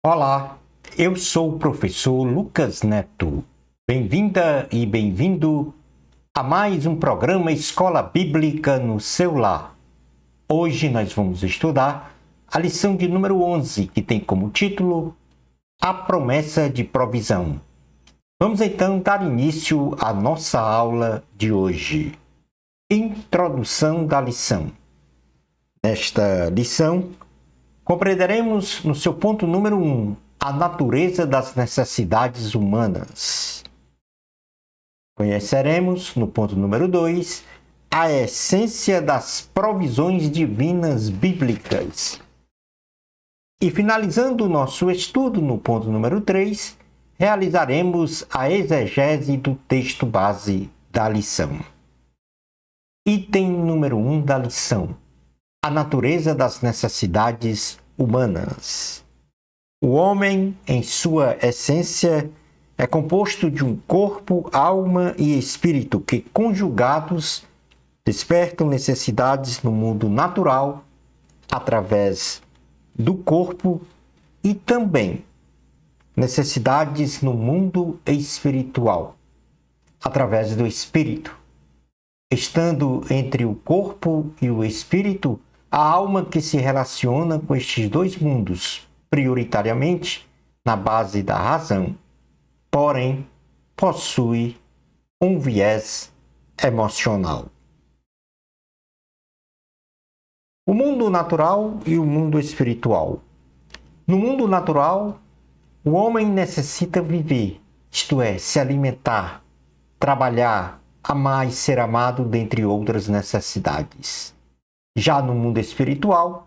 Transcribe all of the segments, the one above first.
Olá, eu sou o professor Lucas Neto. Bem-vinda e bem-vindo a mais um programa Escola Bíblica no seu lar. Hoje nós vamos estudar a lição de número 11, que tem como título A Promessa de Provisão. Vamos então dar início à nossa aula de hoje. Introdução da lição. Nesta lição, compreenderemos no seu ponto número 1 a natureza das necessidades humanas. Conheceremos no ponto número 2 a essência das provisões divinas bíblicas. E finalizando o nosso estudo no ponto número 3, realizaremos a exegese do texto base da lição. Item número 1 da lição: a natureza das necessidades humanas. O homem, em sua essência, é composto de um corpo, alma e espírito que, conjugados, despertam necessidades no mundo natural através do corpo e também necessidades no mundo espiritual através do espírito. Estando entre o corpo e o espírito, a alma que se relaciona com estes dois mundos, prioritariamente na base da razão, porém possui um viés emocional. O mundo natural e o mundo espiritual. No mundo natural, o homem necessita viver, isto é, se alimentar, trabalhar, amar e ser amado, dentre outras necessidades. Já no mundo espiritual,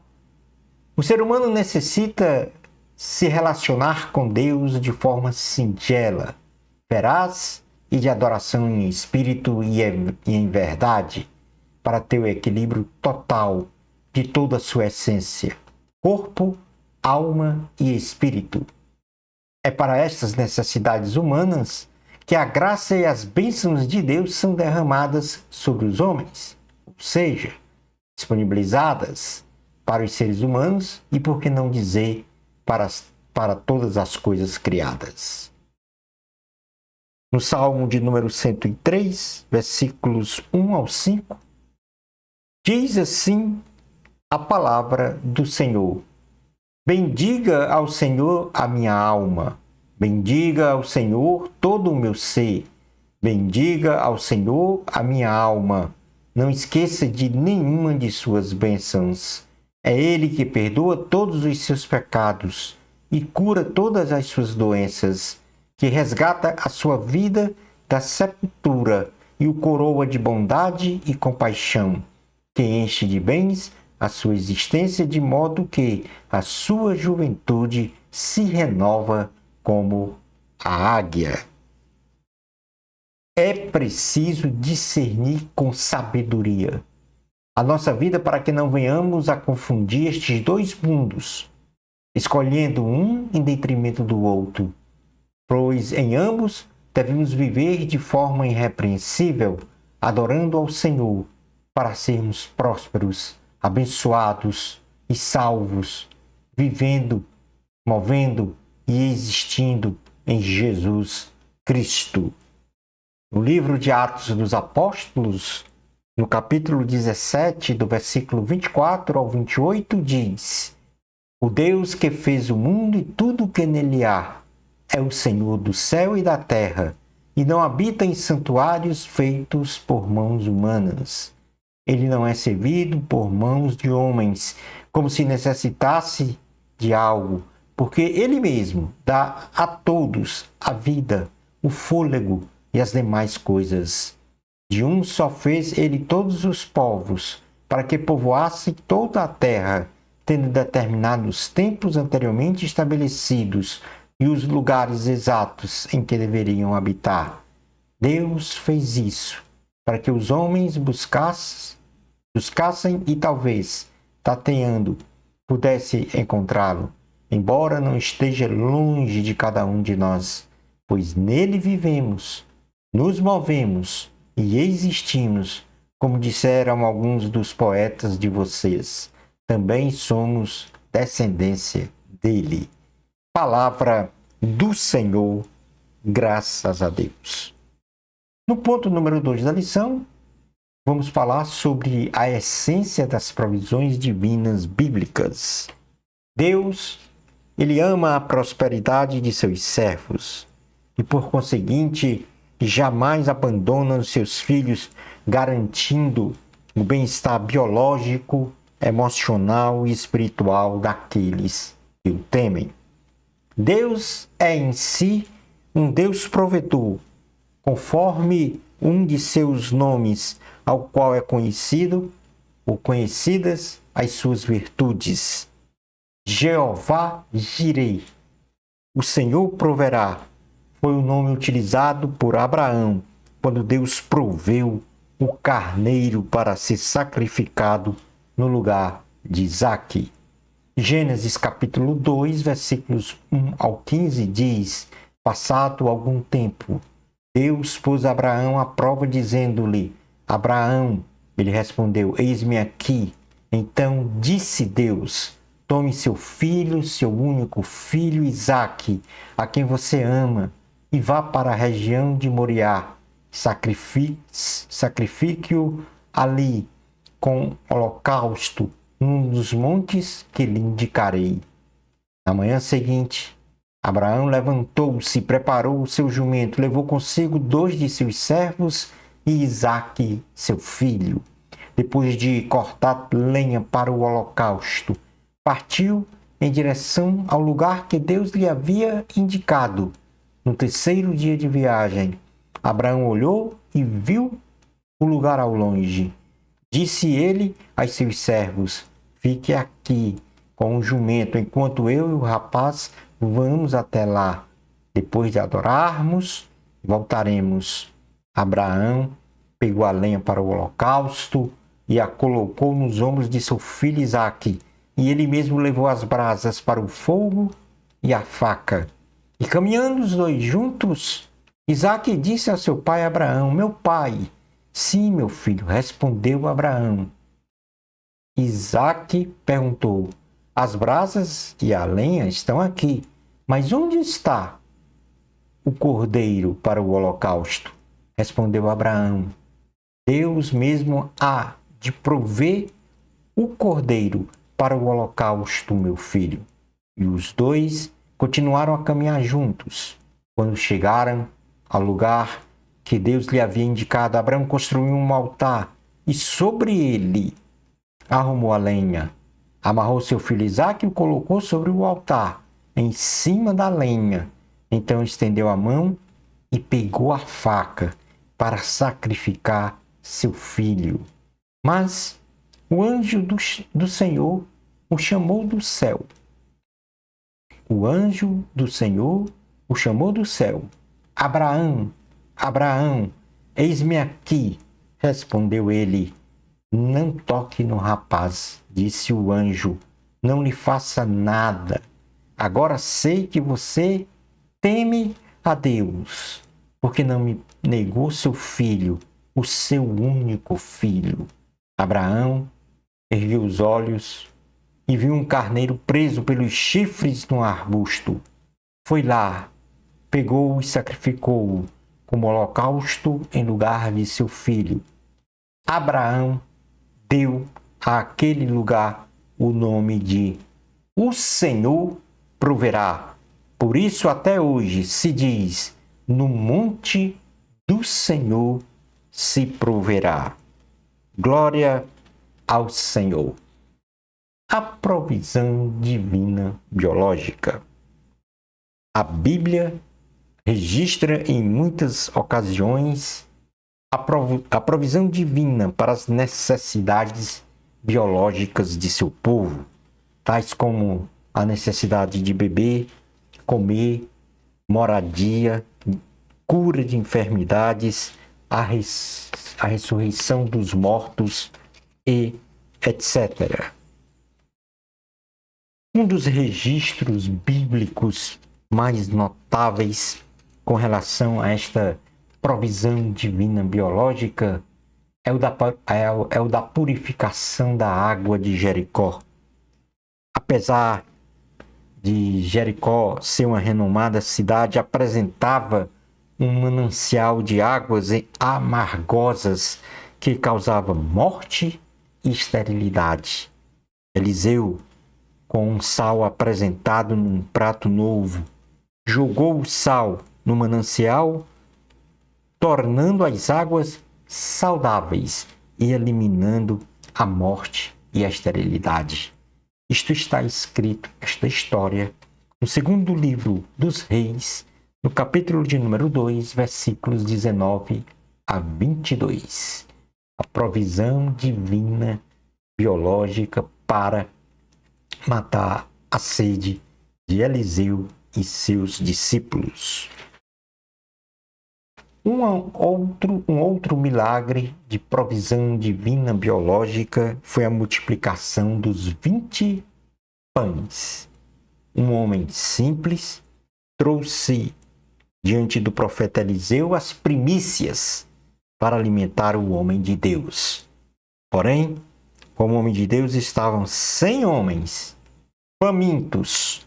o ser humano necessita se relacionar com Deus de forma singela, veraz e de adoração em espírito e em verdade, para ter o equilíbrio total de toda a sua essência, corpo, alma e espírito. É para estas necessidades humanas que a graça e as bênçãos de Deus são derramadas sobre os homens, ou seja, disponibilizadas para os seres humanos e, por que não dizer, para todas as coisas criadas. No Salmo de número 103, versículos 1 ao 5, diz assim a palavra do Senhor: Bendiga ao Senhor a minha alma, bendiga ao Senhor todo o meu ser, bendiga ao Senhor a minha alma. Não esqueça de nenhuma de suas bênçãos. É Ele que perdoa todos os seus pecados e cura todas as suas doenças, que resgata a sua vida da sepultura e o coroa de bondade e compaixão, que enche de bens a sua existência, de modo que a sua juventude se renova como a águia. É preciso discernir com sabedoria a nossa vida para que não venhamos a confundir estes dois mundos, escolhendo um em detrimento do outro, pois em ambos devemos viver de forma irrepreensível, adorando ao Senhor, para sermos prósperos, abençoados e salvos, vivendo, movendo e existindo em Jesus Cristo. No livro de Atos dos Apóstolos, no capítulo 17, do versículo 24 ao 28, diz: O Deus que fez o mundo e tudo o que nele há é o Senhor do céu e da terra, e não habita em santuários feitos por mãos humanas. Ele não é servido por mãos de homens, como se necessitasse de algo, porque Ele mesmo dá a todos a vida, o fôlego e as demais coisas. De um só fez Ele todos os povos, para que povoassem toda a terra, tendo determinado os tempos anteriormente estabelecidos e os lugares exatos em que deveriam habitar. Deus fez isso para que os homens buscassem e talvez, tateando, pudesse encontrá-lo, embora não esteja longe de cada um de nós, pois nele vivemos, nos movemos e existimos, como disseram alguns dos poetas de vocês. Também somos descendência dele. palavra do Senhor, graças a Deus. No ponto número 2 da lição, vamos falar sobre a essência das provisões divinas bíblicas. Deus, Ele ama a prosperidade de seus servos e, por conseguinte, jamais abandona os seus filhos, garantindo o bem-estar biológico, emocional e espiritual daqueles que o temem. Deus é em si um Deus provedor, conforme um de seus nomes, ao qual é conhecido ou conhecidas as suas virtudes. Jeová Jireh, o Senhor proverá, foi o nome utilizado por Abraão quando Deus proveu o carneiro para ser sacrificado no lugar de Isaque. Gênesis capítulo 2, versículos 1 ao 15 diz: passado algum tempo, Deus pôs Abraão à prova, dizendo-lhe: Abraão, ele respondeu: eis-me aqui. Então disse Deus: tome seu filho, seu único filho Isaque, a quem você ama, e vá para a região de Moriá. Sacrifique-o ali com holocausto num dos montes que lhe indicarei. Na manhã seguinte, Abraão levantou-se, preparou o seu jumento, levou consigo 2 de seus servos e Isaque, seu filho. Depois de cortar lenha para o holocausto, partiu em direção ao lugar que Deus lhe havia indicado. No 3º dia de viagem, Abraão olhou e viu o lugar ao longe. Disse ele a seus servos: fique aqui com o jumento, enquanto eu e o rapaz vamos até lá. Depois de adorarmos, voltaremos. Abraão pegou a lenha para o holocausto e a colocou nos ombros de seu filho Isaque, e ele mesmo levou as brasas para o fogo e a faca. E caminhando os 2 juntos, Isaque disse a seu pai Abraão: meu pai. Sim, meu filho, respondeu Abraão. Isaque perguntou: as brasas e a lenha estão aqui, mas onde está o cordeiro para o holocausto? Respondeu Abraão: Deus mesmo há de prover o cordeiro para o holocausto, meu filho. E os 2 continuaram a caminhar juntos. Quando chegaram ao lugar que Deus lhe havia indicado, Abraão construiu um altar e sobre ele arrumou a lenha. Amarrou seu filho Isaque e o colocou sobre o altar, em cima da lenha. Então estendeu a mão e pegou a faca para sacrificar seu filho. Mas o anjo do Senhor o chamou do céu. O anjo do Senhor o chamou do céu. Abraão, Abraão, eis-me aqui. Respondeu ele: não toque no rapaz, disse o anjo, não lhe faça nada. Agora sei que você teme a Deus, porque não me negou seu filho, o seu único filho. Abraão ergueu os olhos e viu um carneiro preso pelos chifres num arbusto. Foi lá, pegou-o e sacrificou-o como holocausto em lugar de seu filho. Abraão deu àquele lugar o nome de O Senhor proverá. Por isso até hoje se diz: no monte do Senhor se proverá. Glória ao Senhor. A provisão divina biológica. A Bíblia registra em muitas ocasiões a provisão divina para as necessidades biológicas de seu povo, tais como a necessidade de beber, comer, moradia, cura de enfermidades, a ressurreição dos mortos e etc. Um dos registros bíblicos mais notáveis com relação a esta provisão divina biológica é o da purificação da água de Jericó. Apesar de Jericó ser uma renomada cidade, apresentava um manancial de águas amargosas que causava morte e esterilidade. Eliseu, com um sal apresentado num prato novo, jogou o sal no manancial, tornando as águas saudáveis e eliminando a morte e a esterilidade. Isto está escrito, esta história, no segundo livro dos Reis, no capítulo de número 2, versículos 19 a 22. A provisão divina biológica para matar a sede de Eliseu e seus discípulos. Um outro milagre de provisão divina biológica foi a multiplicação dos 20 pães. Um homem simples trouxe diante do profeta Eliseu as primícias para alimentar o homem de Deus. Porém, como o homem de Deus estavam 100 homens famintos,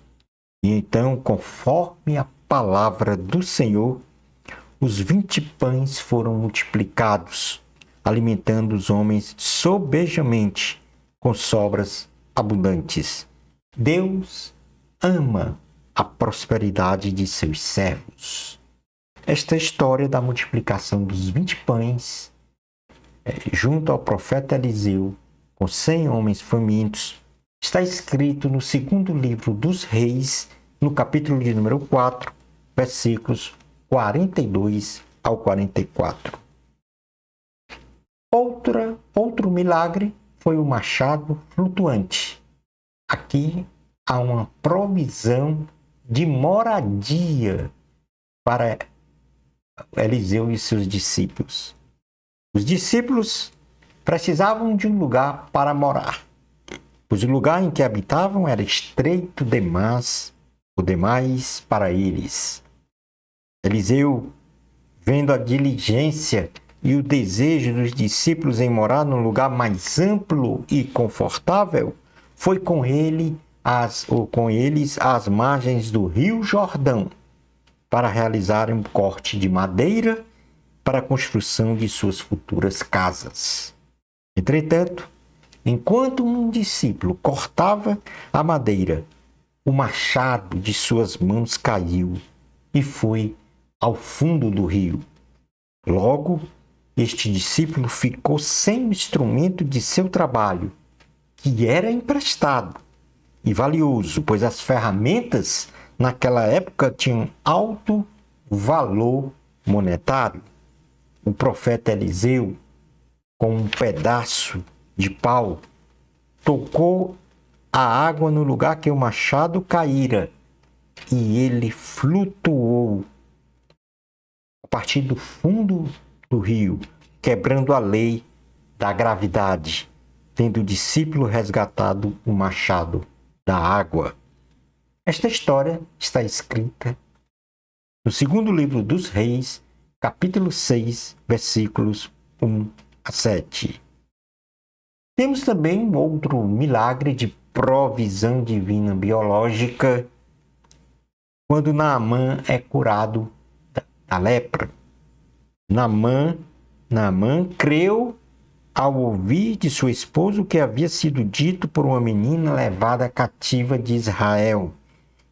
e então, conforme a palavra do Senhor, os 20 pães foram multiplicados, alimentando os homens sobejamente com sobras abundantes. Deus ama a prosperidade de seus servos. Esta história da multiplicação dos 20 pães, junto ao profeta Eliseu, com 100 homens famintos, está escrito no segundo livro dos Reis, no capítulo de número 4, versículos 42 ao 44. Outro milagre foi o machado flutuante. Aqui há uma provisão de moradia para Eliseu e seus discípulos. Os discípulos precisavam de um lugar para morar, pois o lugar em que habitavam era estreito demais para eles. Eliseu, vendo a diligência e o desejo dos discípulos em morar num lugar mais amplo e confortável, foi com eles às margens do Rio Jordão para realizarem um corte de madeira para a construção de suas futuras casas. Entretanto, enquanto um discípulo cortava a madeira, o machado de suas mãos caiu e foi ao fundo do rio. Logo, este discípulo ficou sem o instrumento de seu trabalho, que era emprestado e valioso, pois as ferramentas naquela época tinham alto valor monetário. O profeta Eliseu, com um pedaço de pau, tocou a água no lugar que o machado caíra, e ele flutuou a partir do fundo do rio, quebrando a lei da gravidade, tendo o discípulo resgatado o machado da água. Esta história está escrita no segundo livro dos Reis, capítulo 6, versículos 1 a 7. Temos também um outro milagre de provisão divina biológica, quando Naamã é curado da lepra. Naamã creu ao ouvir de sua esposa o que havia sido dito por uma menina levada cativa de Israel,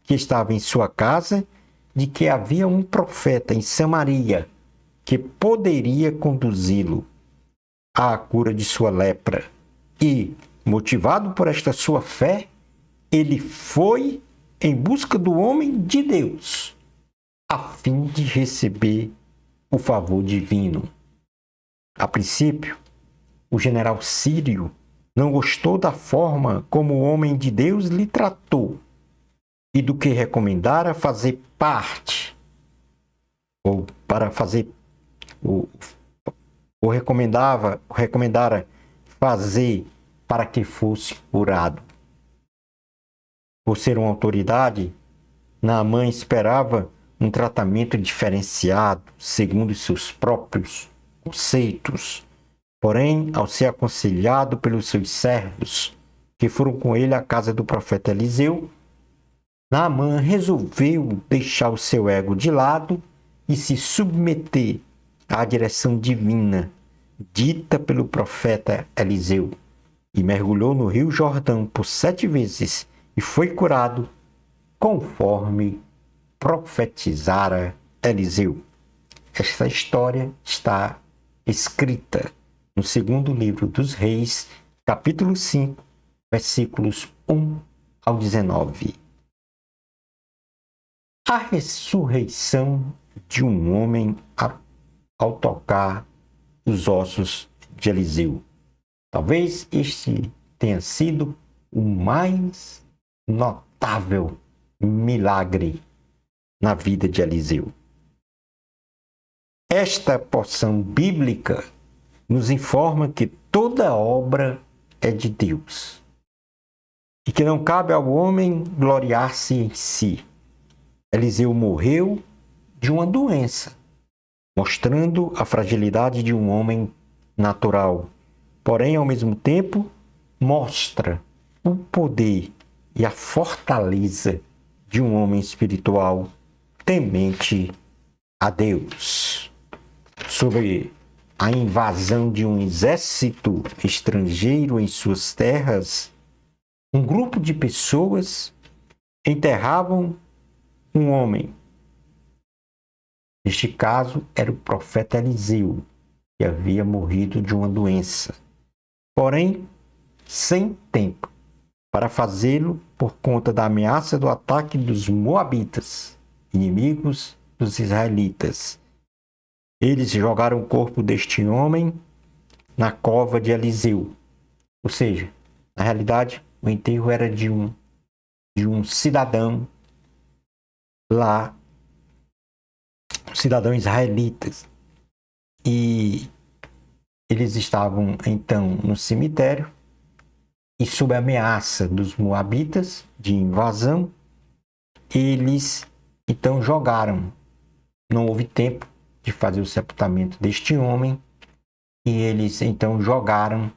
que estava em sua casa, de que havia um profeta em Samaria que poderia conduzi-lo à cura de sua lepra. E, motivado por esta sua fé, ele foi em busca do homem de Deus, a fim de receber o favor divino. A princípio, o general sírio não gostou da forma como o homem de Deus lhe tratou e do que recomendara fazer parte, ou para fazer, ou recomendara fazer para que fosse curado. Por ser uma autoridade, Naamã esperava um tratamento diferenciado, segundo os seus próprios conceitos. Porém, ao ser aconselhado pelos seus servos, que foram com ele à casa do profeta Eliseu, Naamã resolveu deixar o seu ego de lado e se submeter à direção divina dita pelo profeta Eliseu, e mergulhou no rio Jordão por 7 vezes e foi curado, conforme profetizara Eliseu. Esta história está escrita no segundo livro dos Reis, capítulo 5, versículos 1 ao 19. A ressurreição de um homem ao tocar os ossos de Eliseu. Talvez este tenha sido o mais notável milagre na vida de Eliseu. Esta porção bíblica nos informa que toda obra é de Deus e que não cabe ao homem gloriar-se em si. Eliseu morreu de uma doença, mostrando a fragilidade de um homem natural. Porém, ao mesmo tempo, mostra o poder e a fortaleza de um homem espiritual temente a Deus. Sobre a invasão de um exército estrangeiro em suas terras, um grupo de pessoas enterravam um homem. Neste caso, era o profeta Eliseu, que havia morrido de uma doença. Porém, sem tempo para fazê-lo por conta da ameaça do ataque dos moabitas, inimigos dos israelitas. Eles jogaram o corpo deste homem na cova de Eliseu. Ou seja, na realidade, o enterro era de um cidadão lá, um cidadão israelita. E eles estavam então no cemitério e, sob a ameaça dos moabitas de invasão, eles então jogaram. Não houve tempo de fazer o sepultamento deste homem e eles então jogaram o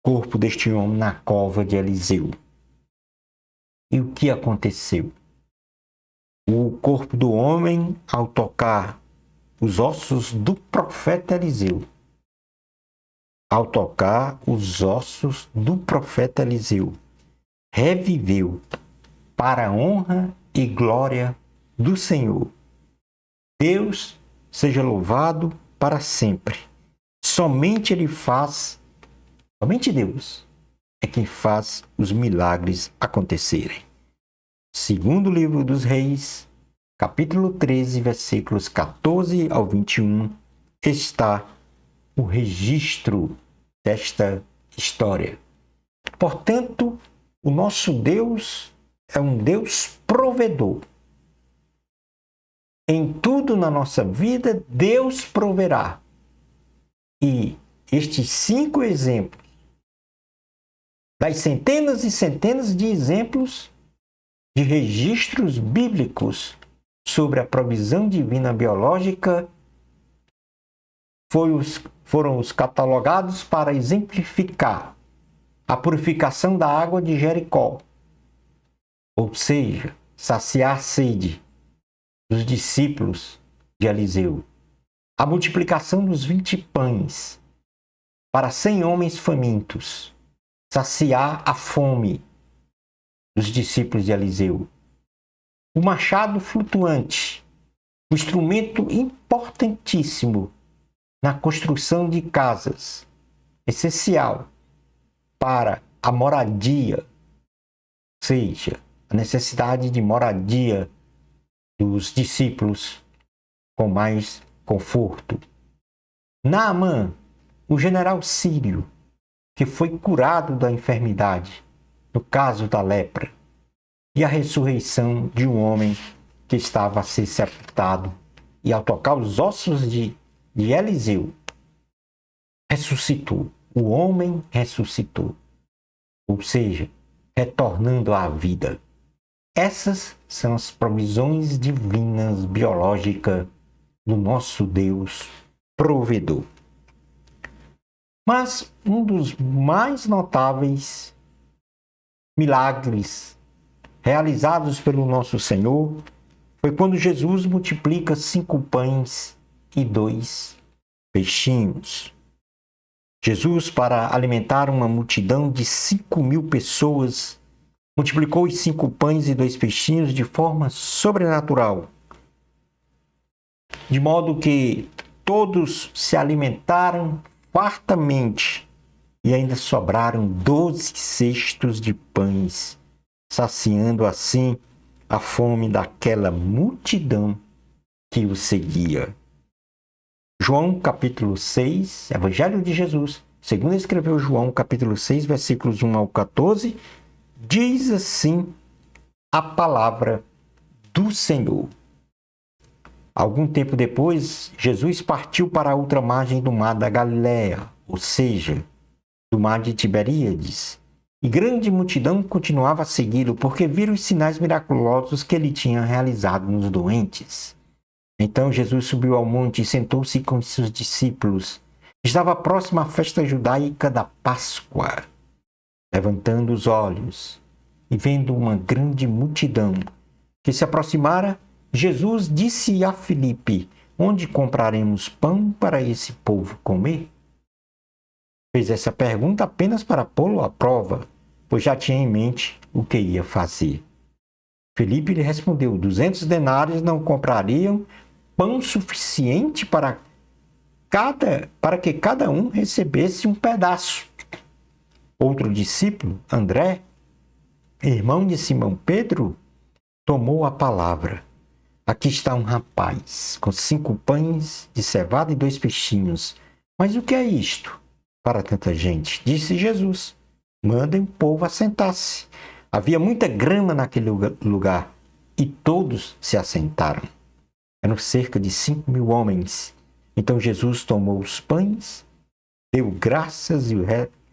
corpo deste homem na cova de Eliseu. E o que aconteceu? O corpo do homem, ao tocar os ossos do profeta Eliseu, reviveu para a honra e glória do Senhor. Deus seja louvado para sempre. Somente Deus é quem faz os milagres acontecerem. Segundo livro dos Reis, capítulo 13, versículos 14 ao 21, está o registro desta história. Portanto, o nosso Deus é um Deus provedor. Em tudo na nossa vida, Deus proverá. E estes 5 exemplos, das centenas e centenas de exemplos de registros bíblicos sobre a provisão divina biológica, foram os catalogados para exemplificar a purificação da água de Jericó, ou seja, saciar a sede dos discípulos de Eliseu, a multiplicação dos 20 pães para 100 homens famintos, saciar a fome dos discípulos de Eliseu, o machado flutuante, o instrumento importantíssimo na construção de casas, essencial para a moradia, ou seja, a necessidade de moradia dos discípulos com mais conforto. Naamã, o general sírio, que foi curado da enfermidade, no caso da lepra, e a ressurreição de um homem que estava a ser sepultado, e ao tocar os ossos de Eliseu, ressuscitou. O homem ressuscitou, ou seja, retornando à vida. Essas são as provisões divinas, biológicas do nosso Deus provedor. Mas um dos mais notáveis milagres realizados pelo nosso Senhor foi quando Jesus multiplica 5 pães e 2 peixinhos. Jesus, para alimentar uma multidão de 5.000 pessoas, multiplicou os 5 pães e 2 peixinhos de forma sobrenatural, de modo que todos se alimentaram fartamente e ainda sobraram 12 cestos de pães, saciando assim a fome daquela multidão que o seguia. João capítulo 6, Evangelho de Jesus, segundo escreveu João capítulo 6, versículos 1 ao 14, diz assim a palavra do Senhor. Algum tempo depois, Jesus partiu para a outra margem do mar da Galileia, ou seja, do mar de Tiberíades, e grande multidão continuava a segui-lo, porque viram os sinais miraculosos que ele tinha realizado nos doentes. Então Jesus subiu ao monte e sentou-se com seus discípulos. Estava próxima à festa judaica da Páscoa. Levantando os olhos e vendo uma grande multidão que se aproximara, Jesus disse a Filipe: onde compraremos pão para esse povo comer? Fez essa pergunta apenas para pô-lo à prova, pois já tinha em mente o que ia fazer. Filipe lhe respondeu: 200 denários não comprariam pão suficiente para que cada um recebesse um pedaço. Outro discípulo, André, irmão de Simão Pedro, tomou a palavra. Aqui está um rapaz com 5 pães de cevada e 2 peixinhos. Mas o que é isto para tanta gente? Disse Jesus: mandem o povo assentar-se. Havia muita grama naquele lugar e todos se assentaram. Eram cerca de 5.000 homens. Então Jesus tomou os pães, deu graças e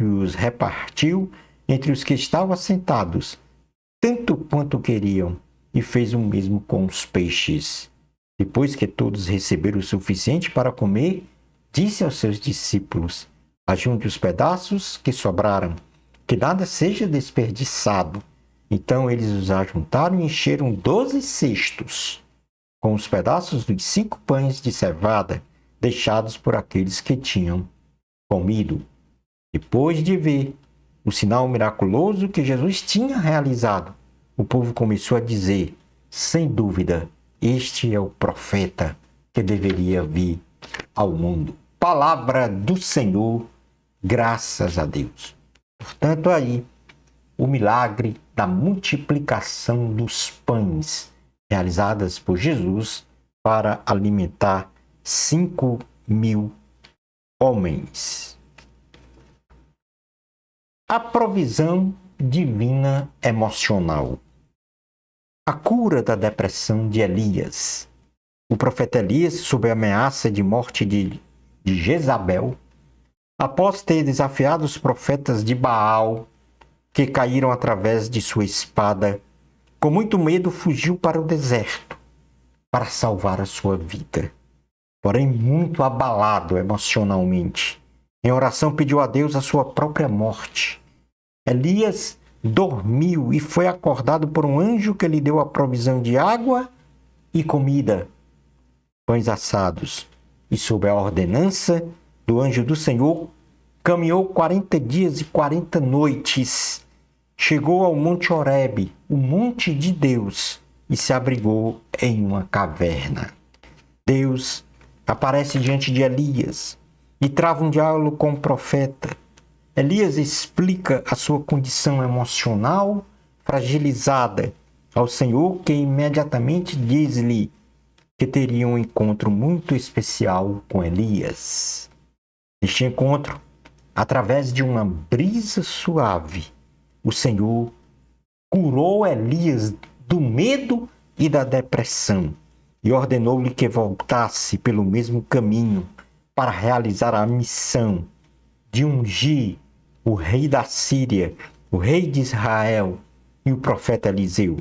os repartiu entre os que estavam assentados, tanto quanto queriam, e fez o mesmo com os peixes. Depois que todos receberam o suficiente para comer, disse aos seus discípulos: ajunte os pedaços que sobraram, que nada seja desperdiçado. Então eles os ajuntaram e encheram 12 cestos, com os pedaços dos 5 pães de cevada, deixados por aqueles que tinham comido. Depois de ver o sinal miraculoso que Jesus tinha realizado, o povo começou a dizer: sem dúvida, este é o profeta que deveria vir ao mundo. Palavra do Senhor, graças a Deus. Portanto, aí, o milagre da multiplicação dos pães realizadas por Jesus para alimentar 5.000 homens. A provisão divina emocional. A cura da depressão de Elias. O profeta Elias, sob a ameaça de morte de Jezabel, após ter desafiado os profetas de Baal, que caíram através de sua espada, com muito medo fugiu para o deserto para salvar a sua vida. Porém, muito abalado emocionalmente, em oração pediu a Deus a sua própria morte. Elias dormiu e foi acordado por um anjo que lhe deu a provisão de água e comida, pães assados, e sob a ordenança do anjo do Senhor, caminhou 40 dias e 40 noites. Chegou ao Monte Horebe, o monte de Deus, e se abrigou em uma caverna. Deus aparece diante de Elias e trava um diálogo com o profeta. Elias explica a sua condição emocional fragilizada ao Senhor, que imediatamente diz-lhe que teria um encontro muito especial com Elias. Neste encontro, através de uma brisa suave, o Senhor curou Elias do medo e da depressão e ordenou-lhe que voltasse pelo mesmo caminho para realizar a missão de ungir o rei da Síria, o rei de Israel e o profeta Eliseu,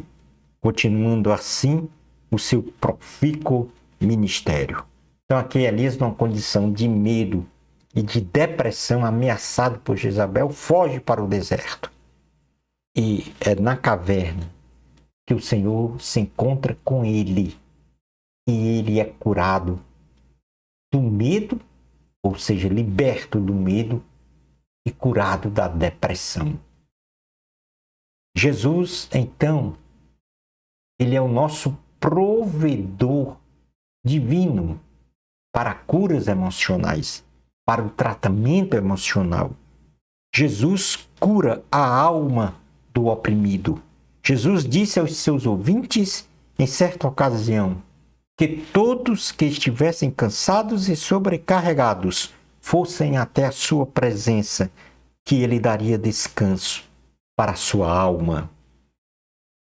continuando assim o seu profícuo ministério. Então aqui Elias, numa condição de medo e de depressão, ameaçado por Jezabel, foge para o deserto. E é na caverna que o Senhor se encontra com ele e ele é curado do medo, ou seja, liberto do medo e curado da depressão. Jesus, então, ele é o nosso provedor divino para curas emocionais, para o tratamento emocional. Jesus cura a alma do oprimido. Jesus disse aos seus ouvintes, em certa ocasião, que todos que estivessem cansados e sobrecarregados fossem até a sua presença, que ele daria descanso para a sua alma.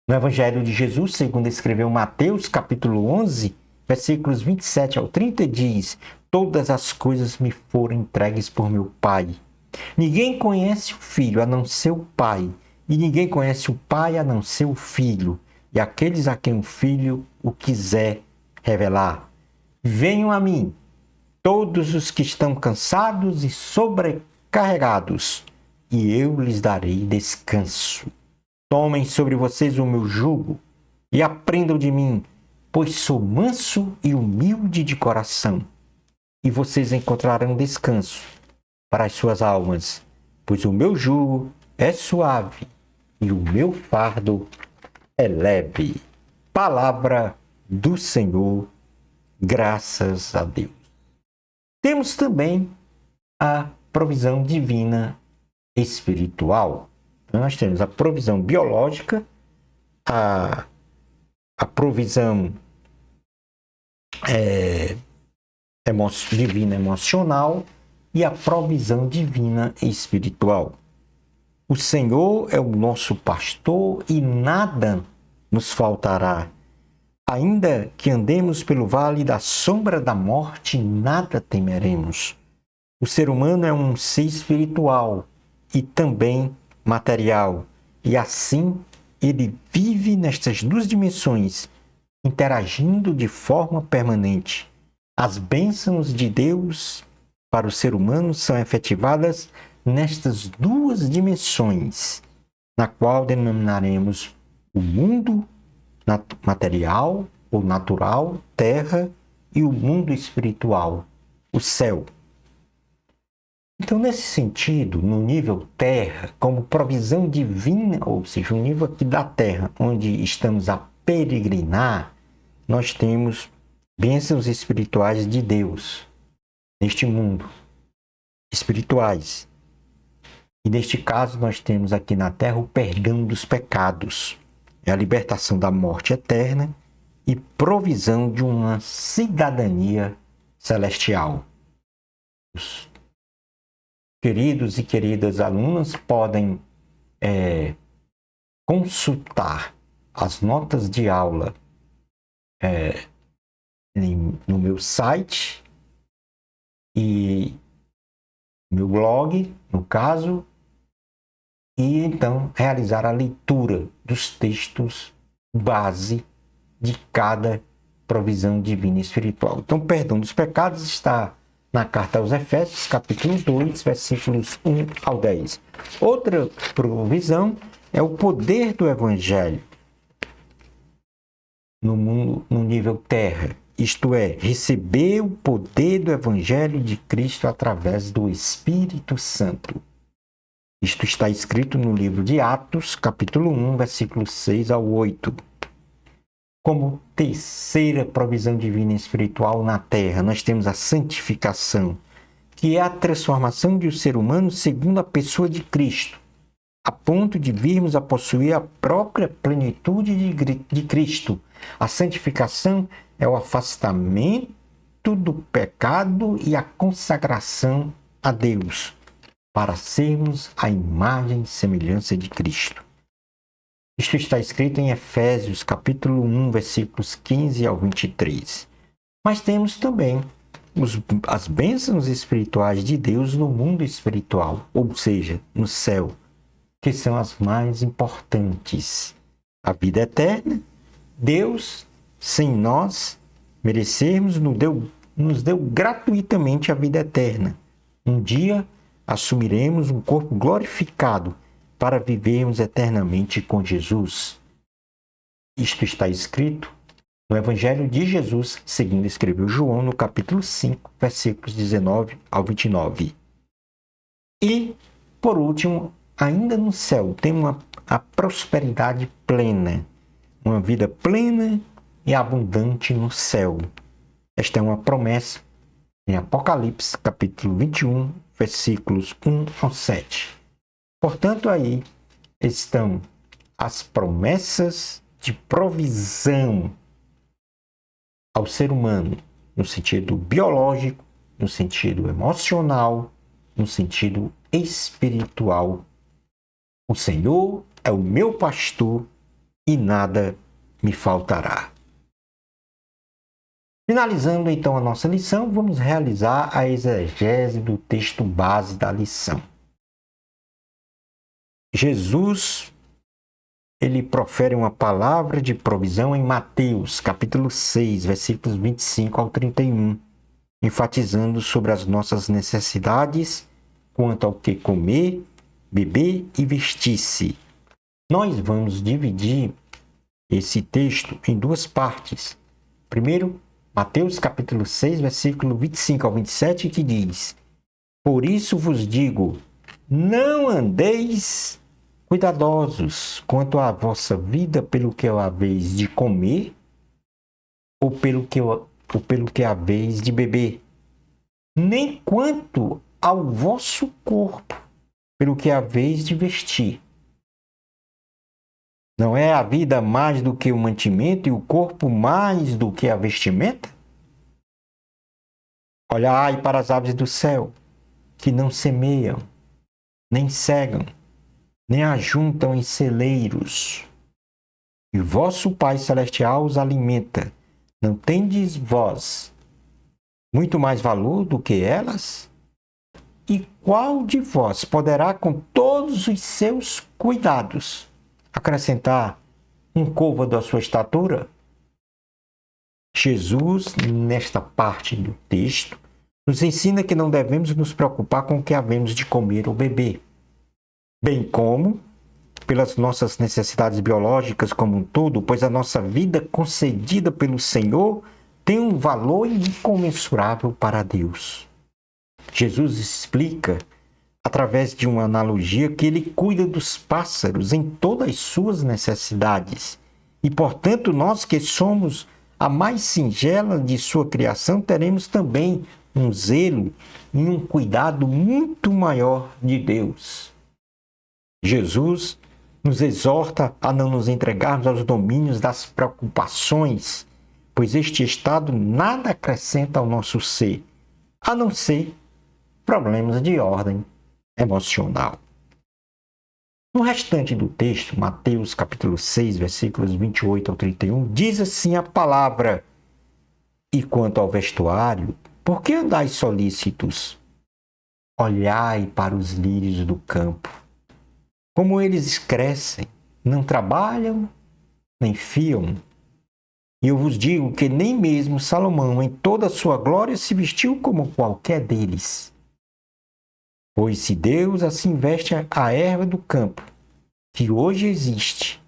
No Evangelho de Jesus, segundo escreveu Mateus, capítulo 11, versículos 27 ao 30, diz: todas as coisas me foram entregues por meu Pai. Ninguém conhece o Filho a não ser o Pai, e ninguém conhece o Pai a não ser o Filho, e aqueles a quem o Filho o quiser revelar. Venham a mim, todos os que estão cansados e sobrecarregados, e eu lhes darei descanso. Tomem sobre vocês o meu jugo e aprendam de mim, pois sou manso e humilde de coração, e vocês encontrarão descanso para as suas almas, pois o meu jugo é suave e o meu fardo é leve. Palavra do Senhor, graças a Deus. Temos também a provisão divina espiritual. Então, nós temos a provisão biológica, a provisão divina emocional e a provisão divina espiritual. O Senhor é o nosso pastor e nada nos faltará. Ainda que andemos pelo vale da sombra da morte, nada temeremos. O ser humano é um ser espiritual e também material, e assim ele vive nestas duas dimensões, interagindo de forma permanente. As bênçãos de Deus para o ser humano são efetivadas nestas duas dimensões, na qual denominaremos o mundo material ou natural, terra, e o mundo espiritual, o céu. Então, nesse sentido, no nível terra, como provisão divina, ou seja, o nível aqui da terra, onde estamos a peregrinar, nós temos bênçãos espirituais de Deus neste mundo, espirituais. E neste caso, nós temos aqui na terra o perdão dos pecados, a libertação da morte eterna e provisão de uma cidadania celestial. Os queridos e queridas alunas podem consultar as notas de aula no meu site e meu blog, no caso, e então realizar a leitura dos textos base de cada provisão divina e espiritual. Então, o perdão dos pecados está na carta aos Efésios, capítulo 2, versículos 1 ao 10. Outra provisão é o poder do Evangelho no mundo, no nível terra, isto é, receber o poder do Evangelho de Cristo através do Espírito Santo. Isto está escrito no livro de Atos, capítulo 1, versículos 6 ao 8. Como terceira provisão divina e espiritual na terra, nós temos a santificação, que é a transformação de um ser humano segundo a pessoa de Cristo, a ponto de virmos a possuir a própria plenitude de Cristo. A santificação é o afastamento do pecado e a consagração a Deus, para sermos a imagem e semelhança de Cristo. Isto está escrito em Efésios, capítulo 1, versículos 15 ao 23. Mas temos também as bênçãos espirituais de Deus no mundo espiritual, ou seja, no céu, que são as mais importantes. A vida eterna, Deus, sem nós merecermos, nos deu gratuitamente a vida eterna. Um dia assumiremos um corpo glorificado para vivermos eternamente com Jesus. Isto está escrito no Evangelho de Jesus, segundo escreveu João, no capítulo 5, versículos 19 ao 29. E, por último, ainda no céu, temos a prosperidade plena, uma vida plena e abundante no céu. Esta é uma promessa em Apocalipse, capítulo 21, versículos 1 ao 7. Portanto, aí estão as promessas de provisão ao ser humano, no sentido biológico, no sentido emocional, no sentido espiritual. O Senhor é o meu pastor e nada me faltará. Finalizando então a nossa lição, vamos realizar a exegese do texto base da lição. Jesus, ele profere uma palavra de provisão em Mateus, capítulo 6, versículos 25 ao 31, enfatizando sobre as nossas necessidades quanto ao que comer, beber e vestir-se. Nós vamos dividir esse texto em duas partes. Primeiro, Mateus capítulo 6, versículo 25 ao 27, que diz: Por isso vos digo, não andeis cuidadosos quanto à vossa vida pelo que haveis de comer ou pelo que haveis de beber, nem quanto ao vosso corpo pelo que haveis de vestir. Não é a vida mais do que o mantimento e o corpo mais do que a vestimenta? Olhai para as aves do céu, que não semeiam, nem cegam, nem ajuntam em celeiros, e vosso Pai Celestial os alimenta. Não tendes vós muito mais valor do que elas? E qual de vós poderá, com todos os seus cuidados, acrescentar um côvado à sua estatura? Jesus, nesta parte do texto, nos ensina que não devemos nos preocupar com o que havemos de comer ou beber, bem como pelas nossas necessidades biológicas como um todo, pois a nossa vida concedida pelo Senhor tem um valor incomensurável para Deus. Jesus explica, através de uma analogia, que ele cuida dos pássaros em todas as suas necessidades. E, portanto, nós que somos a mais singela de sua criação, teremos também um zelo e um cuidado muito maior de Deus. Jesus nos exorta a não nos entregarmos aos domínios das preocupações, pois este estado nada acrescenta ao nosso ser, a não ser problemas de ordem emocional. No restante do texto, Mateus capítulo 6, versículos 28 ao 31, diz assim a palavra: E quanto ao vestuário, por que andais solícitos? Olhai para os lírios do campo, como eles crescem, não trabalham, nem fiam. E eu vos digo que nem mesmo Salomão, em toda a sua glória, se vestiu como qualquer deles. Pois se Deus assim veste a erva do campo, que hoje existe,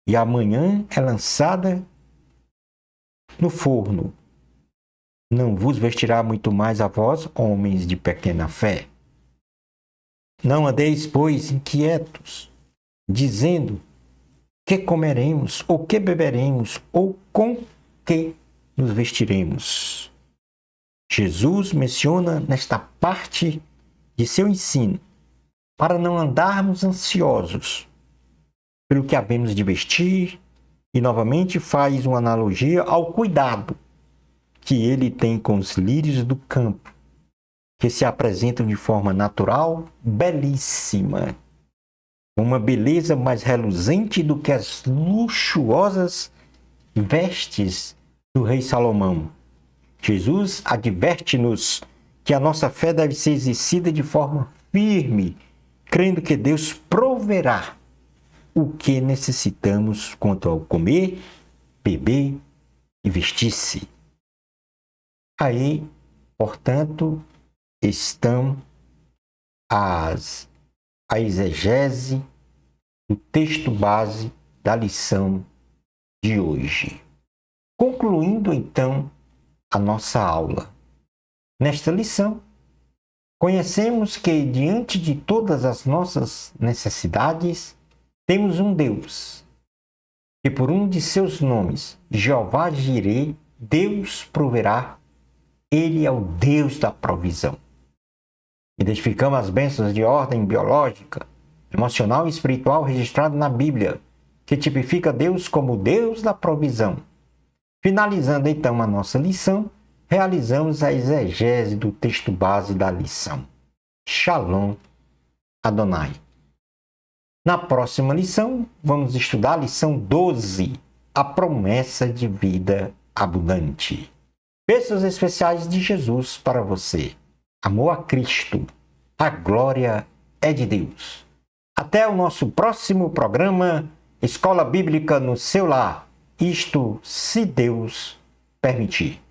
e amanhã é lançada no forno, não vos vestirá muito mais a vós, homens de pequena fé? Não andeis, pois, inquietos, dizendo: que comeremos, ou que beberemos, ou com que nos vestiremos? Jesus menciona nesta parte de seu ensino, para não andarmos ansiosos pelo que havemos de vestir, e novamente faz uma analogia ao cuidado que ele tem com os lírios do campo, que se apresentam de forma natural, belíssima, uma beleza mais reluzente do que as luxuosas vestes do rei Salomão. Jesus adverte-nos que a nossa fé deve ser exercida de forma firme, crendo que Deus proverá o que necessitamos quanto ao comer, beber e vestir-se. Aí, portanto, estão a exegese do texto base da lição de hoje. Concluindo então a nossa aula. Nesta lição, conhecemos que diante de todas as nossas necessidades, temos um Deus, que por um de seus nomes, Jeová Jireh, Deus proverá. Ele é o Deus da provisão. Identificamos as bênçãos de ordem biológica, emocional e espiritual registrado na Bíblia, que tipifica Deus como Deus da provisão. Finalizando então a nossa lição, realizamos a exegese do texto base da lição. Shalom Adonai. Na próxima lição, vamos estudar a lição 12, a promessa de vida abundante. Bênçãos especiais de Jesus para você. Amor a Cristo. A glória é de Deus. Até o nosso próximo programa, Escola Bíblica no seu lar. Isto, se Deus permitir.